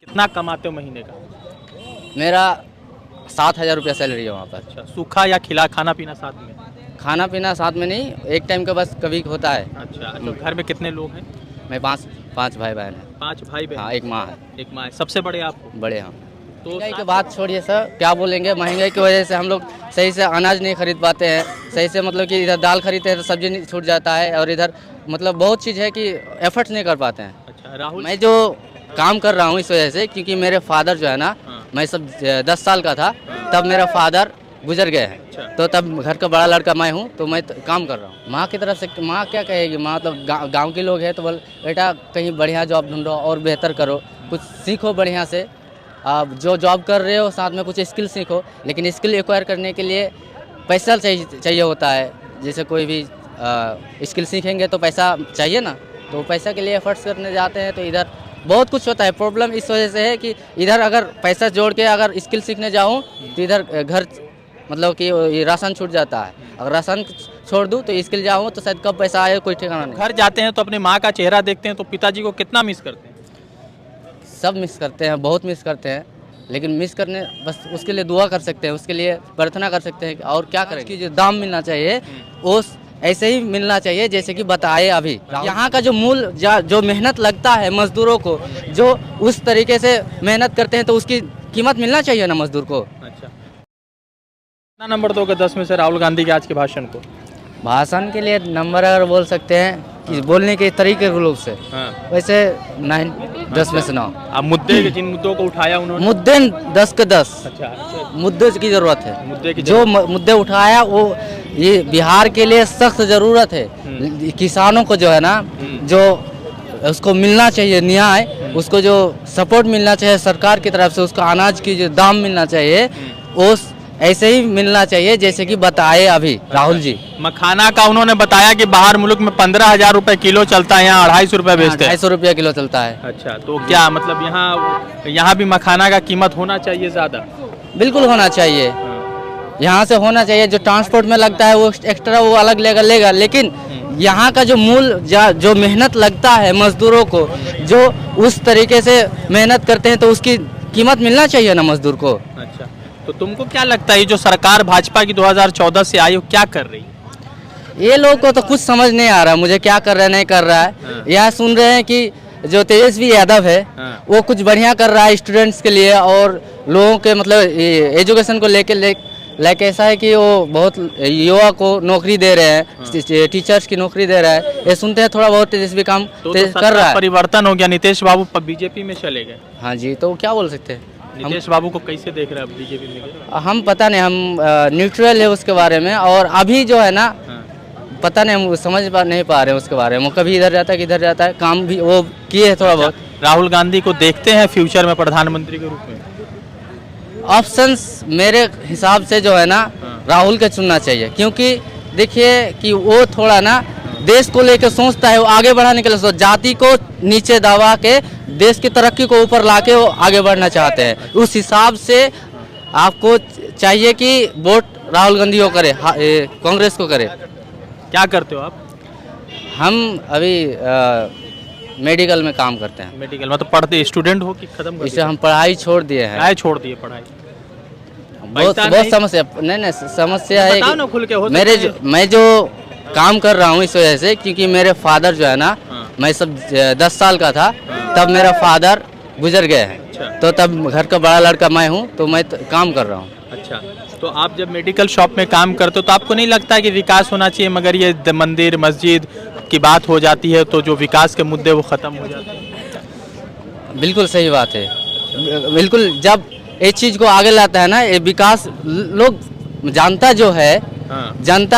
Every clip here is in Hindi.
कितना कमाते हो महीने का? मेरा 7,000 रुपया सैलरी है वहाँ पर। अच्छा, सूखा या खिला खाना पीना साथ में? खाना पीना साथ में नहीं, एक टाइम का बस कभी होता है। अच्छा, तो घर में कितने लोग हैं? मैं पाँच भाई बहन हैं। 5 भाई बहन? हाँ, एक माँ है। एक माँ है। सबसे बड़े आप हो? बड़े हम। तो महंगाई की बात छोड़िए सर, क्या बोलेंगे। महंगाई की वजह से हम लोग सही से अनाज नहीं खरीद पाते हैं, सही से मतलब कि इधर दाल खरीदते हैं तो सब्जी नहीं छूट जाता है, और इधर मतलब बहुत चीज़ है कि एफर्ट्स नहीं कर पाते हैं। अच्छा, राहुल मैं जो काम कर रहा हूँ इस वजह से, क्योंकि मेरे फादर जो है ना, मैं सब 10 साल का था तब मेरा फादर गुजर गए हैं। अच्छा। तो तब घर का बड़ा लड़का मैं हूँ, तो मैं काम कर रहा हूँ। माँ की तरफ से माँ क्या कहेगी, माँ मतलब गांव के लोग हैं तो बोल बेटा कहीं बढ़िया जॉब ढूंढो और बेहतर करो, कुछ सीखो बढ़िया से। आप जो जॉब कर रहे हो साथ में कुछ स्किल सीखो, लेकिन स्किल एक्वायर करने के लिए पैसा चाहिए होता है। जैसे कोई भी स्किल सीखेंगे तो पैसा चाहिए ना, तो पैसा के लिए एफर्ट्स करने जाते हैं तो इधर बहुत कुछ होता है। प्रॉब्लम इस वजह से है कि इधर अगर पैसा जोड़ के अगर स्किल सीखने जाऊँ तो इधर घर मतलब कि ये राशन छूट जाता है। अगर राशन छोड़ दूँ तो स्किल जाऊँ तो शायद कब पैसा आए कोई ठिकाना नहीं। घर जाते हैं तो अपनी माँ का चेहरा देखते हैं तो पिताजी को कितना मिस करते हैं? सब मिस करते हैं, बहुत मिस करते हैं, लेकिन मिस करने बस उसके लिए दुआ कर सकते हैं, उसके लिए प्रार्थना कर सकते हैं। और क्या करें कि जो दाम मिलना चाहिए वो ऐसे ही मिलना चाहिए जैसे कि बताए अभी। यहाँ का जो मूल जो मेहनत लगता है मजदूरों को, जो उस तरीके से मेहनत करते हैं तो उसकी कीमत मिलना चाहिए ना मजदूर को। अच्छा, कितना नंबर दोगे 10 में से राहुल गांधी के आज के भाषण को? भाषण के लिए नंबर अगर बोल सकते हैं कि बोलने के तरीके के रूप से, वैसे 9 10 में से 9। अब मुद्दे जिन मुद्दों को उठाया उन्होंने, मुद्दे 10 के 10। अच्छा, मुद्दे की जरूरत है, मुद्दे की जो मुद्दे उठाया वो ये बिहार के लिए सख्त जरूरत है। किसानों को जो है ना, जो उसको मिलना चाहिए न्याय, उसको जो सपोर्ट मिलना चाहिए सरकार की तरफ से, उसको अनाज की जो दाम मिलना चाहिए वो ऐसे ही मिलना चाहिए जैसे कि बताए अभी राहुल जी। मखाना का उन्होंने बताया कि बाहर मुल्क में 15,000 रुपए किलो चलता है, यहाँ 250 रुपए बेचते हैं। 250 रुपया किलो चलता है। अच्छा, तो क्या मतलब यहाँ भी मखाना का कीमत होना चाहिए ज़्यादा? बिल्कुल होना चाहिए, यहाँ से होना चाहिए। जो ट्रांसपोर्ट में लगता है वो एक्स्ट्रा वो अलग लेगा, लेकिन यहाँ का जो मूल जो मेहनत लगता है मजदूरों को, जो उस तरीके से मेहनत करते हैं तो उसकी कीमत मिलना चाहिए ना मजदूर को। अच्छा, तो तुमको क्या लगता है ये जो सरकार भाजपा की 2014 से आई वो क्या कर रही है? ये लोग को तो कुछ समझ नहीं आ रहा मुझे, क्या कर रहा है नहीं कर रहा है। यह सुन रहे हैं कि जो तेजस्वी यादव है वो कुछ बढ़िया कर रहा है स्टूडेंट्स के लिए और लोगों के मतलब एजुकेशन को लेके ऐसा है कि वो बहुत युवा को नौकरी दे रहे हैं, टीचर्स की नौकरी दे रहा है। ये सुनते हैं थोड़ा बहुत तेजस्वी काम कर रहा है। परिवर्तन हो गया, नीतीश बाबू बीजेपी में चले गए। हाँ जी, तो क्या बोल सकते हैं। नीतीश बाबू को कैसे देख रहे हैं बीजेपी में? हम पता नहीं, हम न्यूट्रल है उसके बारे में। और अभी जो है ना पता नहीं, हम समझ नहीं पा रहे हैं उसके बारे में। वो कभी इधर जाता है किधर जाता है, काम भी वो किए है थोड़ा बहुत। राहुल गांधी को देखते हैं फ्यूचर में प्रधानमंत्री के रूप में? ऑप्शंस मेरे हिसाब से जो है ना राहुल के चुनना चाहिए, क्योंकि देखिए कि वो थोड़ा ना देश को लेकर सोचता है, वो आगे बढ़ाने के लिए जाति को नीचे दबा के देश की तरक्की को ऊपर लाके वो आगे बढ़ना चाहते हैं। उस हिसाब से आपको चाहिए कि वोट राहुल गांधी को करे, कांग्रेस को करे। क्या करते हो आप? हम अभी मेडिकल में काम करते हैं। मेडिकल में तो पढ़ते स्टूडेंट हो कि खत्म कर इसे हम पढ़ाई छोड़ दिए हैं। पढ़ाई छोड़ दिए? पढ़ाई बहुत समस्या नहीं समस्या है बताओ ना खुल के। मैं जो काम कर रहा हूँ इस वजह से, क्योंकि मेरे फादर जो है ना, मैं सब 10 साल का था तब मेरा फादर गुजर गए हैं। तो तब घर का बड़ा लड़का मैं हूँ, तो मैं काम कर रहा हूँ। अच्छा, तो आप जब मेडिकल शॉप में काम करते हो तो आपको नहीं लगता है कि विकास होना चाहिए, मगर ये मंदिर मस्जिद की बात हो जाती है तो जो विकास के मुद्दे वो खत्म हो जाते हैं? बिल्कुल सही बात है। बिल्कुल, जब एक चीज को आगे लाता है ना ये विकास, लोग जनता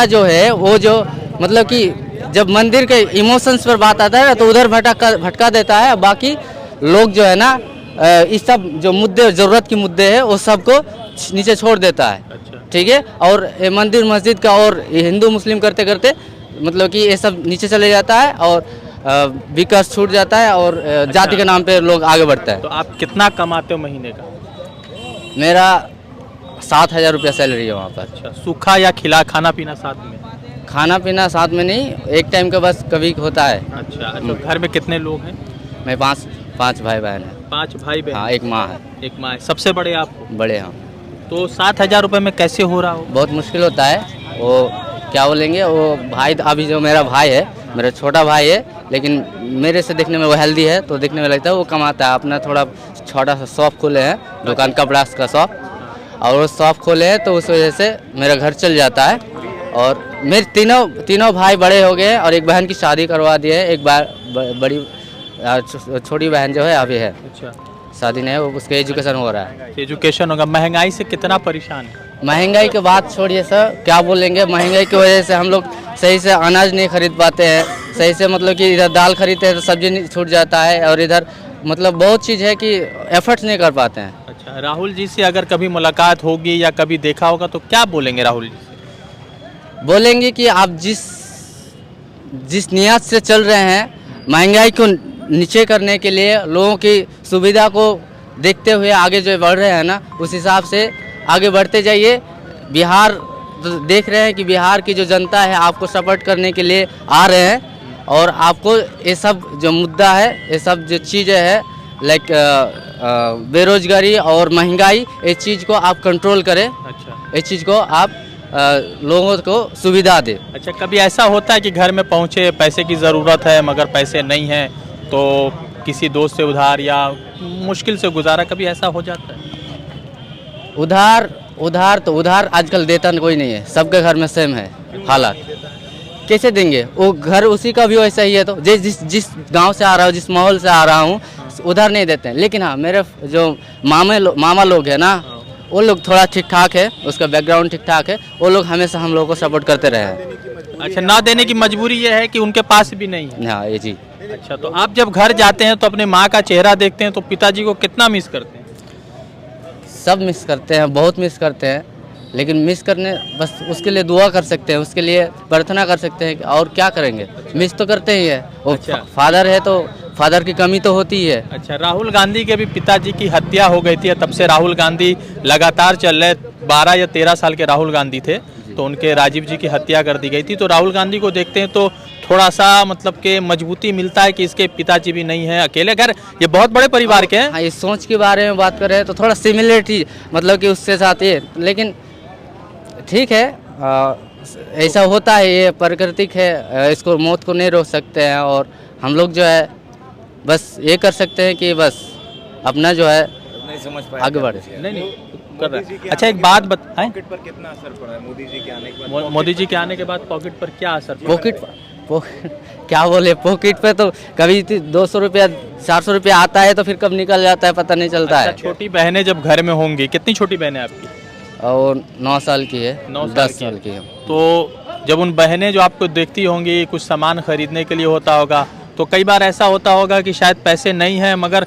जो है वो जो मतलब कि जब मंदिर के इमोशंस पर बात आता है तो उधर भटका देता है। बाकी लोग जो है ना इस सब जो मुद्दे जरूरत के मुद्दे है वो सबको नीचे छोड़ देता है। अच्छा। ठीक है, और मंदिर मस्जिद का और हिंदू मुस्लिम करते करते मतलब कि ये सब नीचे चले जाता है और विकास छूट जाता है और जाति के नाम पे लोग आगे बढ़ता है। तो आप कितना कमाते हो महीने का? मेरा 7,000 रुपया सैलरी है वहाँ पर। अच्छा, सूखा या खिला खाना पीना साथ में? खाना पीना साथ में नहीं, एक टाइम का बस कभी होता है। अच्छा, तो घर में कितने लोग हैं? मैं पाँच भाई बहन हैं। 5 भाई बहन? हाँ, एक माँ है, एक माँ है, सबसे बड़े आप हो। बड़े हाँ। तो 7,000 रुपये में कैसे हो रहा हो? बहुत मुश्किल होता है वो, क्या बोलेंगे वो भाई, अभी जो मेरा भाई है, मेरा छोटा भाई है, लेकिन मेरे से देखने में वो हेल्दी है, तो देखने में लगता है वो कमाता है। अपना थोड़ा छोटा सा शॉप खोले हैं, दुकान कपड़ा का शॉप, और वो शॉप खोले हैं तो उस वजह से मेरा घर चल जाता है। और मेरे तीनों भाई बड़े हो गए और एक बहन की शादी करवा दी है। एक बड़ी छोटी बहन जो है अभी है, अच्छा, शादी नहीं है, वो उसका एजुकेशन हो रहा है। एजुकेशन होगा। महंगाई से कितना परेशान है? महंगाई की बात छोड़िए सर, क्या बोलेंगे, महंगाई की वजह से हम लोग सही से अनाज नहीं खरीद पाते हैं, सही से मतलब कि इधर दाल खरीदते हैं तो सब्जी नहीं छूट जाता है, और इधर मतलब बहुत चीज़ है कि एफर्ट्स नहीं कर पाते हैं। अच्छा, राहुल जी से अगर कभी मुलाकात होगी या कभी देखा होगा तो क्या बोलेंगे राहुल जी से? बोलेंगे कि आप जिस नियत से चल रहे हैं, महंगाई को नीचे करने के लिए, लोगों की सुविधा को देखते हुए आगे जो बढ़ रहे हैं ना, उस हिसाब से आगे बढ़ते जाइए। बिहार तो देख रहे हैं कि बिहार की जो जनता है आपको सपोर्ट करने के लिए आ रहे हैं, और आपको ये सब जो मुद्दा है, ये सब जो चीज़ें है, लाइक बेरोजगारी और महंगाई, इस चीज़ को आप कंट्रोल करें, अच्छा, इस चीज़ को आप लोगों को सुविधा दें। अच्छा, कभी ऐसा होता है कि घर में पहुँचे, पैसे की ज़रूरत है मगर पैसे नहीं हैं, तो किसी दोस्त से उधार या मुश्किल से गुजारा, कभी ऐसा हो जाता है? उधार आजकल देता कोई नहीं है, सबके घर में सेम है हालात। कैसे देंगे? वो घर उसी का भी वैसा ही है, तो जिस गांव से आ रहा हूँ, जिस माहौल से आ रहा हूँ, उधार नहीं देते हैं। लेकिन हाँ, मेरे जो मामा लोग हैं ना, वो लोग थोड़ा ठीक ठाक है, उसका बैकग्राउंड ठीक ठाक है, वो लोग हमेशा हम लोगों को सपोर्ट करते रहे हैं। अच्छा, ना देने की मजबूरी ये है कि उनके पास भी नहीं है? हाँ, ये जी। अच्छा, तो आप जब घर जाते हैं तो अपने माँ का चेहरा देखते हैं तो पिताजी को कितना मिस करते हैं? सब मिस करते हैं, बहुत मिस करते हैं, लेकिन मिस करने बस उसके लिए दुआ कर सकते हैं, उसके लिए प्रार्थना कर सकते हैं, और क्या करेंगे, मिस तो करते ही है। वो अच्छा। फादर है तो फादर की कमी तो होती ही है। अच्छा, राहुल गांधी के भी पिताजी की हत्या हो गई थी, तब से राहुल गांधी लगातार चल रहे, 12 या 13 साल के राहुल गांधी थे, तो उनके राजीव जी की हत्या कर दी गई थी। तो राहुल गांधी को देखते हैं तो थोड़ा सा मतलब कि मजबूती मिलता है कि इसके पिताजी भी नहीं हैं, अकेले। घर ये बहुत बड़े परिवार के हैं। हाँ, इस सोच के बारे में बात करें तो थोड़ा सिमिलरिटी मतलब कि उससे साथ ये, लेकिन ठीक है, ऐसा होता है, ये प्राकृतिक है, इसको मौत को नहीं रोक सकते हैं, और हम लोग जो है बस ये कर सकते हैं कि बस अपना जो है नहीं समझ पाए आगे बढ़े। नहीं कर रहा है। अच्छा, एक बात बताएं, पॉकेट पर कितना असर पड़ा है मोदी जी के आने के बाद? मोदी जी के आने के बाद पॉकेट पर क्या असर पड़ा? क्या बोले, पॉकेट पे तो कभी 200 रुपया 400 रुपया आता है तो फिर कब निकल जाता है पता नहीं चलता है। अच्छा, छोटी बहनें जब घर में होंगी, कितनी छोटी बहनें आपकी? और 9 साल की है, 10 साल की है। तो जब उन बहनें जो आपको देखती होंगी, कुछ सामान खरीदने के लिए होता होगा, तो कई बार ऐसा होता होगा कि शायद पैसे नहीं हैं मगर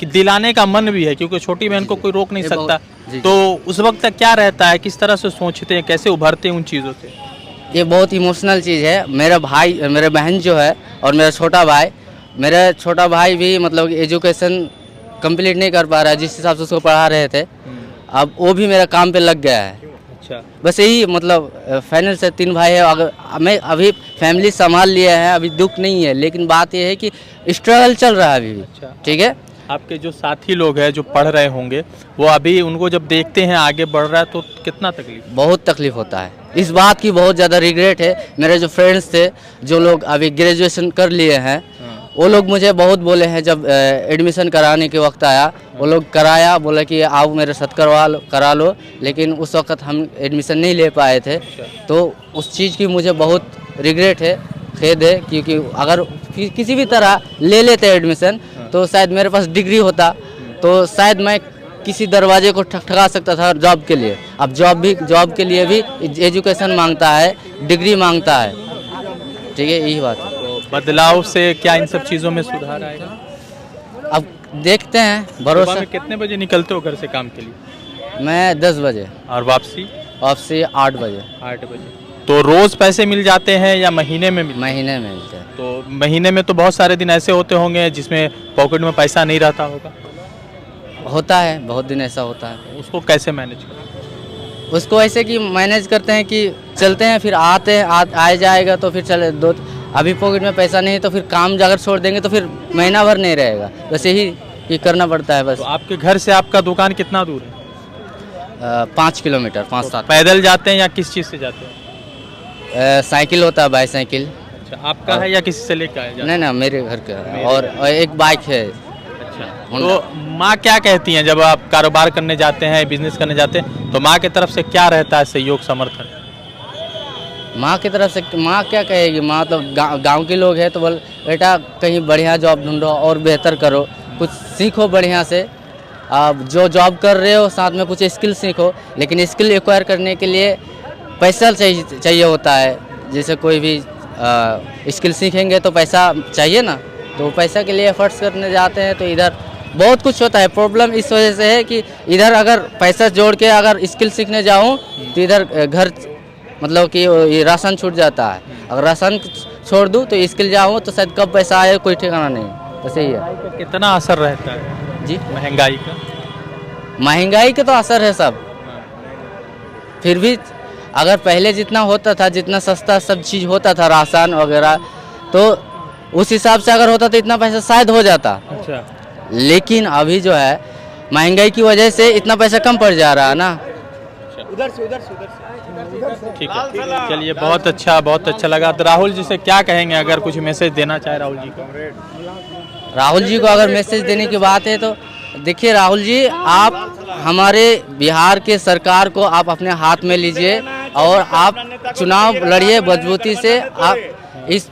दिलाने का मन भी है, क्योंकि छोटी बहन को कोई रोक नहीं सकता। तो उस वक्त क्या रहता है, किस तरह से सोचते हैं, कैसे उभरते हैं उन चीज़ों से? ये बहुत इमोशनल चीज़ है। मेरे बहन जो है और मेरा छोटा भाई भी मतलब एजुकेशन कंप्लीट नहीं कर पा रहा है जिस हिसाब से उसको पढ़ा रहे थे, अब वो भी मेरा काम पे लग गया है। अच्छा, बस यही मतलब फाइनल से 3 भाई है। अगर मैं अभी फैमिली संभाल लिया है, अभी दुख नहीं है, लेकिन बात यह है कि स्ट्रगल चल रहा है अभी भी। अच्छा। ठीक है, आपके जो साथी लोग हैं जो पढ़ रहे होंगे, वो अभी उनको जब देखते हैं आगे बढ़ रहा है तो कितना तकलीफ? बहुत तकलीफ होता है, इस बात की बहुत ज़्यादा रिग्रेट है। मेरे जो फ्रेंड्स थे जो लोग अभी ग्रेजुएशन कर लिए हैं, वो लोग मुझे बहुत बोले हैं, जब एडमिशन कराने के वक्त आया, वो लोग कराया, बोला कि आओ मेरे साथ करा लो, लेकिन उस वक्त हम एडमिशन नहीं ले पाए थे। तो उस चीज़ की मुझे बहुत रिग्रेट है, खेद है, क्योंकि अगर किसी भी तरह ले लेते एडमिशन तो शायद मेरे पास डिग्री होता, तो शायद मैं किसी दरवाजे को ठकठका सकता था जॉब के लिए। अब जॉब के लिए भी एजुकेशन मांगता है, डिग्री मांगता है। ठीक है, यही बात है। तो बदलाव से क्या इन सब चीज़ों में सुधार आएगा? अब देखते हैं, भरोसा। सुबह में कितने बजे निकलते हो घर से काम के लिए? मैं 10 बजे, और वापसी? 8 बजे। 8 बजे। तो रोज़ पैसे मिल जाते हैं या महीने में महीने में मिलते हैं। तो महीने में तो बहुत सारे दिन ऐसे होते होंगे जिसमें पॉकेट में पैसा नहीं रहता होगा? होता है, बहुत दिन ऐसा होता है। उसको कैसे मैनेज करें? उसको ऐसे कि मैनेज करते हैं कि चलते हैं, फिर आते हैं, आ जाएगा तो फिर चले अभी पॉकेट में पैसा नहीं तो फिर काम अगर छोड़ देंगे तो फिर महीना भर नहीं रहेगा। बस यही ये करना पड़ता है बस। तो आपके घर से आपका दुकान कितना दूर है? 5 किलोमीटर 5-7। पैदल जाते हैं या किस चीज़ से जाते हैं? साइकिल होता है, बाईसाइकिल। अच्छा, आपका है या किसी से लेकर आए? नहीं ना, मेरे घर का है। और एक बाइक है। अच्छा, तो माँ क्या कहती हैं जब आप कारोबार करने जाते हैं, बिजनेस करने जाते हैं, तो माँ की तरफ से क्या रहता है सहयोग समर्थन? माँ की तरफ से माँ क्या कहेगी, माँ तो गांव के लोग हैं तो बोल बेटा कहीं बढ़िया जॉब ढूंढो और बेहतर करो, कुछ सीखो बढ़िया से। आप जो जॉब कर रहे हो साथ में कुछ स्किल सीखो, लेकिन स्किल एक्वायर करने के लिए पैसा चाहिए होता है। जैसे कोई भी स्किल सीखेंगे तो पैसा चाहिए ना, तो पैसा के लिए एफर्ट्स करने जाते हैं। तो इधर बहुत कुछ होता है। प्रॉब्लम इस वजह से है कि इधर अगर पैसा जोड़ के अगर स्किल सीखने जाऊँ तो इधर घर मतलब कि ये राशन छूट जाता है। अगर राशन छोड़ दूँ तो स्किल जाऊँ तो शायद कब पैसा आए कोई ठिकाना नहीं। तो सही है। कितना असर रहता है जी, महंगाई का? महंगाई का तो असर है सब। फिर भी अगर पहले जितना होता था, जितना सस्ता सब चीज़ होता था, राशन वगैरह, तो उस हिसाब से अगर होता तो इतना पैसा शायद हो जाता। अच्छा, लेकिन अभी जो है महंगाई की वजह से इतना पैसा कम पड़ जा रहा है ना। ठीक है, चलिए बहुत अच्छा लगा। तो राहुल जी से क्या कहेंगे, अगर कुछ मैसेज देना चाहे राहुल जी को? राहुल जी को अगर मैसेज देने की बात है तो देखिए राहुल जी, आप हमारे बिहार के सरकार को आप अपने हाथ में लीजिए और आप चुनाव लड़िए मजबूती से। आप इस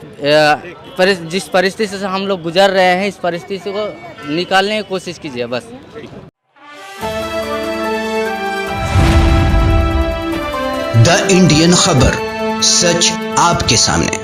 जिस परिस्थिति से हम लोग गुजर रहे हैं, इस परिस्थिति को निकालने की कोशिश कीजिए बस। द इंडियन खबर, सच आपके सामने।